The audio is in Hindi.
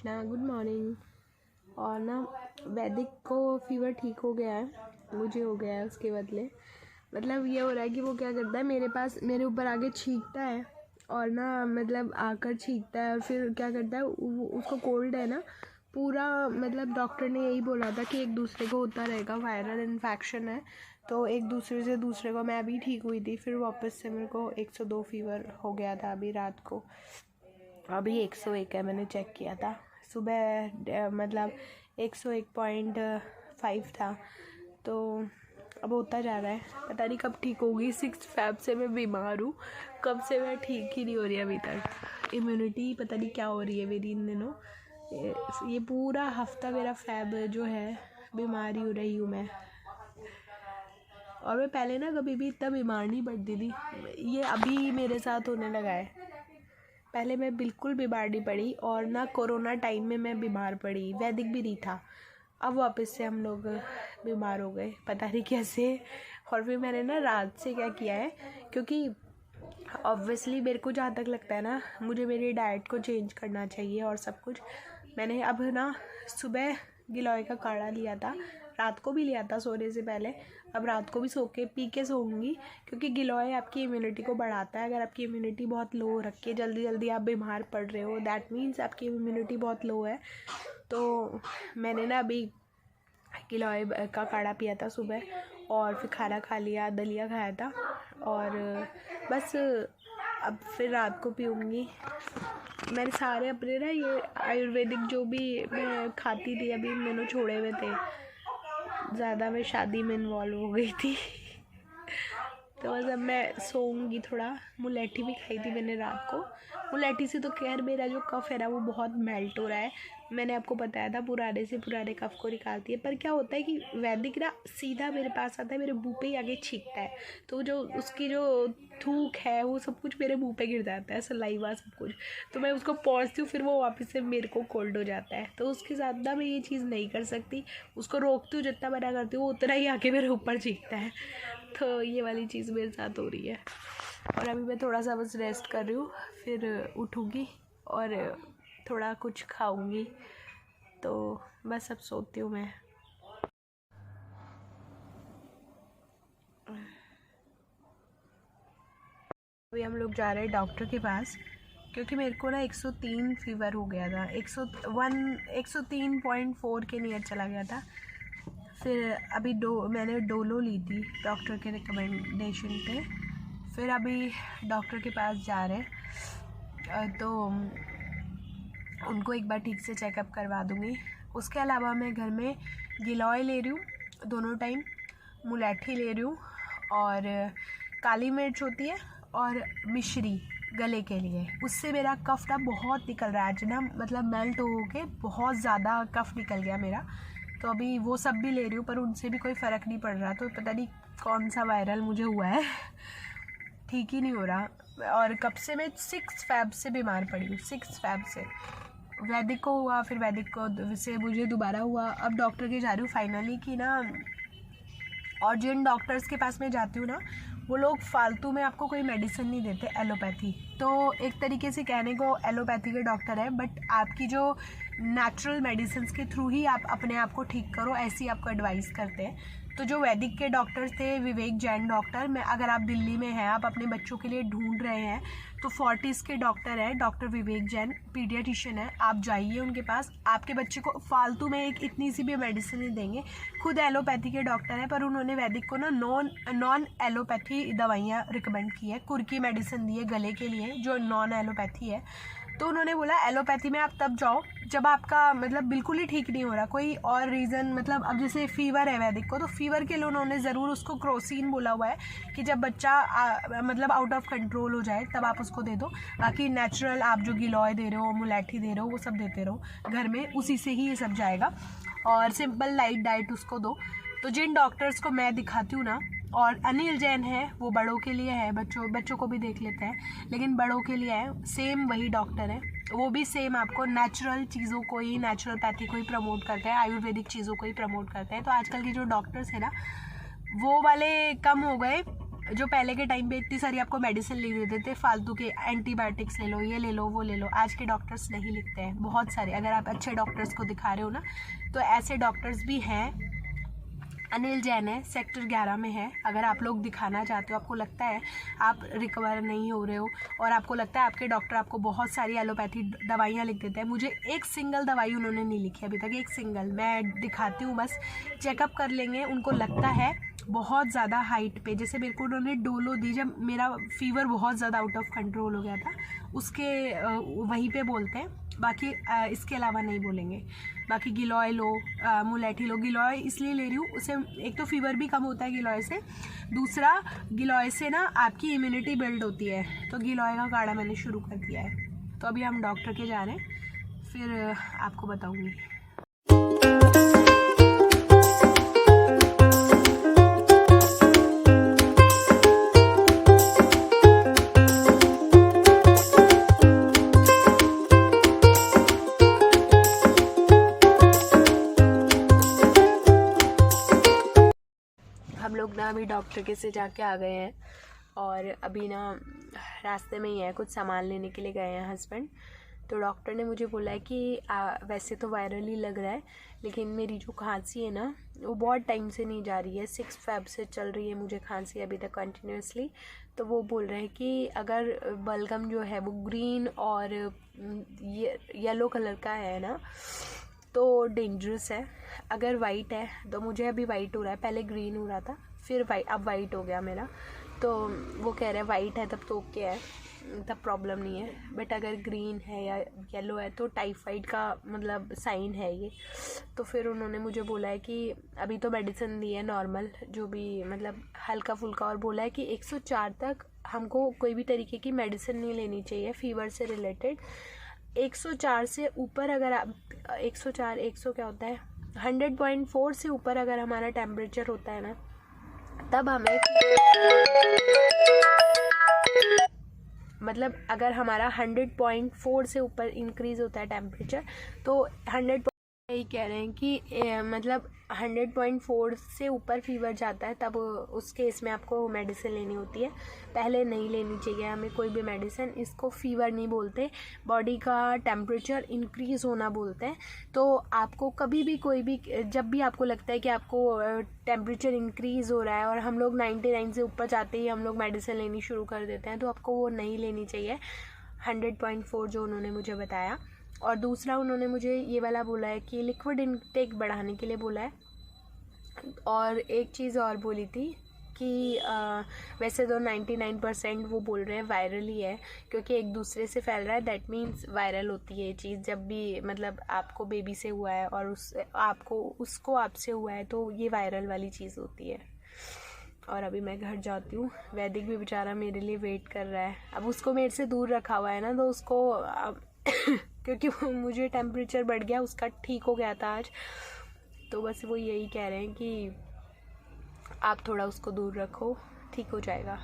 Krishna, good morning. और ना वैदिक को फीवर ठीक हो गया है, मुझे हो गया है उसके बदले। मतलब ये हो रहा है कि वो क्या करता है, मेरे ऊपर आके छींकता है और ना मतलब आकर छींकता है और फिर क्या करता है, उसको कोल्ड है ना पूरा। मतलब डॉक्टर ने यही बोला था कि एक दूसरे को होता रहेगा, वायरल इन्फेक्शन है, तो एक दूसरे से दूसरे को। मैं अभी ठीक हुई थी, फिर वापस से मेरे को 102 फीवर हो गया था अभी रात को। अभी 101 है, मैंने चेक किया था सुबह, मतलब 101.5 था। तो अब होता जा रहा है, पता नहीं कब ठीक होगी। 6 फ़रवरी से मैं बीमार हूँ, कब से मैं ठीक ही नहीं हो रही अभी तक। इम्यूनिटी पता नहीं क्या हो रही है मेरी इन दिनों। ये पूरा हफ्ता मेरा फ़रवरी जो है बीमार ही हो रही हूँ मैं। और मैं पहले ना कभी भी इतना बीमार नहीं पड़ती थी, ये अभी मेरे साथ होने लगा है। पहले मैं बिल्कुल बीमार नहीं पड़ी, और ना कोरोना टाइम में मैं बीमार पड़ी, वैदिक भी नहीं था। अब वापस से हम लोग बीमार हो गए, पता नहीं कैसे। और फिर मैंने ना रात से क्या किया है, क्योंकि ऑब्वियसली मेरे को जहाँ तक लगता है ना, मुझे मेरी डाइट को चेंज करना चाहिए और सब कुछ। मैंने अब ना सुबह गिलोय का काढ़ा लिया था, रात को भी लिया था सोने से पहले। अब रात को भी पी के सोऊंगी, क्योंकि गिलोय आपकी इम्यूनिटी को बढ़ाता है। अगर आपकी इम्यूनिटी बहुत लो रख के जल्दी जल्दी आप बीमार पड़ रहे हो, दैट मीन्स आपकी इम्यूनिटी बहुत लो है। तो मैंने ना अभी गिलोय का काढ़ा पिया था सुबह, और फिर खाना खा लिया, दलिया खाया था, और बस अब फिर रात को पीऊँगी। मैंने सारे अपने ना ये आयुर्वेदिक जो भी मैं खाती थी अभी मैंने छोड़े हुए थे, ज़्यादा मैं शादी में इन्वॉल्व हो गई थी। तो बस अब मैं सोऊंगी थोड़ा। मुलेठी भी खाई थी मैंने रात को। मुलेठी से तो खैर मेरा जो कफ़ है ना वो बहुत मेल्ट हो रहा है। मैंने आपको बताया था पुराने से पुराने कफ़ को निकालती है। पर क्या होता है कि वैदिक ना सीधा मेरे पास आता है, मेरे मुंह पे ही आगे छींकता है, तो जो उसकी जो थूक है वो सब कुछ मेरे मुंह पे गिर जाता है, सलाइवा सब कुछ। तो मैं उसको पहुँचती हूँ, फिर वो वापस से मेरे को कोल्ड हो जाता है। तो उसके साथ ना मैं ये चीज़ नहीं कर सकती, उसको रोकती हूँ, जितना मना करती हूँ उतना ही आके मेरे ऊपर छींकता है। तो ये वाली चीज़ मेरे साथ हो रही है। और अभी मैं थोड़ा सा बस रेस्ट कर रही हूँ, फिर उठूँगी और थोड़ा कुछ खाऊंगी, तो बस अब सोती हूँ मैं। अभी हम लोग जा रहे हैं डॉक्टर के पास, क्योंकि मेरे को ना 103 फीवर हो गया था। 103.4 के नियर चला गया था। फिर अभी मैंने डोलो ली थी डॉक्टर के रिकमेंडेशन पे। फिर अभी डॉक्टर के पास जा रहे हैं, तो उनको एक बार ठीक से चेकअप करवा दूँगी। उसके अलावा मैं घर में गिलोय ले रही हूँ दोनों टाइम, मुलेठी ले रही हूँ, और काली मिर्च होती है, और मिश्री गले के लिए। उससे मेरा कफ़ ना बहुत निकल रहा है आज ना, मतलब मेल्ट हो के बहुत ज़्यादा कफ़ निकल गया मेरा। तो अभी वो सब भी ले रही हूँ, पर उनसे भी कोई फ़र्क नहीं पड़ रहा। तो पता नहीं कौन सा वायरल मुझे हुआ है, ठीक ही नहीं हो रहा। और कब से मैं 6 फ़रवरी से बीमार पड़ी हूँ, 6 फ़रवरी से। वैदिक को हुआ, फिर वैदिक को से मुझे दोबारा हुआ। अब डॉक्टर के जा रही हूँ फाइनली कि ना, और जिन डॉक्टर्स के पास मैं जाती हूँ ना, वो लोग फालतू में आपको कोई मेडिसिन नहीं देते, एलोपैथी। तो एक तरीके से कहने को एलोपैथी के डॉक्टर है, बट आपकी जो नेचुरल मेडिसिन के थ्रू ही आप अपने आप को ठीक करो, ऐसी आपको एडवाइस करते हैं। तो जो वैदिक के डॉक्टर्स थे, विवेक जैन डॉक्टर, मैं अगर आप दिल्ली में हैं, आप अपने बच्चों के लिए ढूंढ रहे हैं, तो फोर्टिस के डॉक्टर हैं, डॉक्टर विवेक जैन, पीडियाट्रिशियन है। आप जाइए उनके पास, आपके बच्चे को फालतू में एक इतनी सी भी मेडिसिन नहीं देंगे। खुद एलोपैथी के डॉक्टर हैं, पर उन्होंने वैदिक को ना नॉन एलोपैथी दवाइयाँ रिकमेंड की है। कुर्की मेडिसिन दी है गले के लिए, जो नॉन एलोपैथी है। तो उन्होंने बोला एलोपैथी में आप तब जाओ जब आपका मतलब बिल्कुल ही ठीक नहीं हो रहा, कोई और रीज़न। मतलब अब जैसे फ़ीवर है वैदिक को, तो फ़ीवर के लिए उन्होंने ज़रूर उसको क्रोसिन बोला हुआ है कि जब बच्चा मतलब आउट ऑफ कंट्रोल हो जाए तब आप उसको दे दो। बाकी नेचुरल आप जो गिलोय दे रहे हो, मुलेठी दे रहे हो, वो सब देते रहो घर में, उसी से ही ये सब जाएगा। और सिंपल लाइट डाइट उसको दो। तो जिन डॉक्टर्स को मैं दिखाती हूँ ना, और अनिल जैन है, वो बड़ों के लिए है, बच्चों को भी देख लेते हैं, लेकिन बड़ों के लिए है, सेम वही डॉक्टर है। वो भी सेम आपको नेचुरल चीज़ों को ही, नेचुरोपैथी को ही प्रमोट करते हैं, आयुर्वेदिक चीज़ों को ही प्रमोट करते हैं। तो आजकल के जो डॉक्टर्स हैं ना, वो वाले कम हो गए, जो पहले के टाइम पे इतनी सारी आपको मेडिसिन लिख देते थे फालतू के, एंटीबायोटिक्स ले लो, ये ले लो, वो ले लो, आज के डॉक्टर्स नहीं लिखते हैं बहुत सारे। अगर आप अच्छे डॉक्टर्स को दिखा रहे हो ना, तो ऐसे डॉक्टर्स भी हैं। अनिल जैन है, सेक्टर 11 में है। अगर आप लोग दिखाना चाहते हो, आपको लगता है आप रिकवर नहीं हो रहे हो और आपको लगता है आपके डॉक्टर आपको बहुत सारी एलोपैथी दवाइयाँ लिख देते हैं, मुझे एक सिंगल दवाई उन्होंने नहीं लिखी अभी तक, एक सिंगल। मैं दिखाती हूँ, बस चेकअप कर लेंगे। उनको लगता है बहुत ज़्यादा हाइट पे, जैसे मेरे को उन्होंने डोलो दी जब मेरा फीवर बहुत ज़्यादा आउट ऑफ कंट्रोल हो गया था, उसके वहीं पे बोलते हैं, बाकी इसके अलावा नहीं बोलेंगे। बाकी गिलॉय लो, मुलेठी लो। गिलॉय इसलिए ले रही हूँ, उससे एक तो फीवर भी कम होता है गिलॉय से, दूसरा गिलॉय से ना आपकी इम्यूनिटी बिल्ड होती है, तो गिलॉय का काढ़ा मैंने शुरू कर दिया है। तो अभी हम डॉक्टर के जा रहे हैं, फिर आपको बताऊँगी। हम लोग ना अभी डॉक्टर के से जाके आ गए हैं और अभी ना रास्ते में ही है, कुछ सामान लेने के लिए गए हैं हस्बैंड। तो डॉक्टर ने मुझे बोला है कि वैसे तो वायरल ही लग रहा है, लेकिन मेरी जो खांसी है ना वो बहुत टाइम से नहीं जा रही है, 6 फ़रवरी से चल रही है मुझे खांसी अभी तक कंटिन्यूसली। तो वो बोल रहे हैं कि अगर बलगम जो है वो ग्रीन और येलो कलर का है ना तो डेंजरस है। अगर वाइट है तो मुझे अभी वाइट हो रहा है, पहले ग्रीन हो रहा था, फिर वाइट, अब वाइट हो गया मेरा। तो वो कह रहे हैं वाइट है तब तो ओके है, तब प्रॉब्लम नहीं है, बट अगर ग्रीन है या येलो है तो टाइफाइड का मतलब साइन है ये। तो फिर उन्होंने मुझे बोला है कि अभी तो मेडिसिन दी है नॉर्मल, जो भी मतलब हल्का फुल्का, और बोला है कि 104 तक हमको कोई भी तरीके की मेडिसिन नहीं लेनी चाहिए फीवर से रिलेटेड। 104 से ऊपर अगर आप 104 100 क्या होता है 100.4 से ऊपर अगर हमारा टेम्परेचर होता है ना, तब हमें मतलब अगर हमारा 100.4 से ऊपर इंक्रीज़ होता है टेम्परेचर, तो 100 यही कह रहे हैं कि मतलब 100.4 से ऊपर फीवर जाता है, तब उस केस में आपको मेडिसिन लेनी होती है। पहले नहीं लेनी चाहिए हमें कोई भी मेडिसिन, इसको फीवर नहीं बोलते, बॉडी का टेम्परेचर इंक्रीज़ होना बोलते हैं। तो आपको कभी भी कोई भी, जब भी आपको लगता है कि आपको टेम्परेचर इंक्रीज़ हो रहा है और हम लोग 99 से ऊपर जाते ही हम लोग मेडिसिन लेनी शुरू कर देते हैं, तो आपको वो नहीं लेनी चाहिए 100.4 जो उन्होंने मुझे बताया। और दूसरा उन्होंने मुझे ये वाला बोला है कि लिक्विड इनटेक बढ़ाने के लिए बोला है। और एक चीज़ और बोली थी कि वैसे तो 99% वो बोल रहे हैं वायरल ही है, क्योंकि एक दूसरे से फैल रहा है, दैट मीन्स वायरल होती है ये चीज़। जब भी मतलब आपको बेबी से हुआ है और उसको आपसे हुआ है, तो ये वायरल वाली चीज़ होती है। और अभी मैं घर जाती हूँ, वैदिक भी बेचारा मेरे लिए वेट कर रहा है। अब उसको मेरे से दूर रखा हुआ है ना, तो उसको क्योंकि मुझे टेम्परेचर बढ़ गया, उसका ठीक हो गया था आज, तो बस वो यही कह रहे हैं कि आप थोड़ा उसको दूर रखो, ठीक हो जाएगा।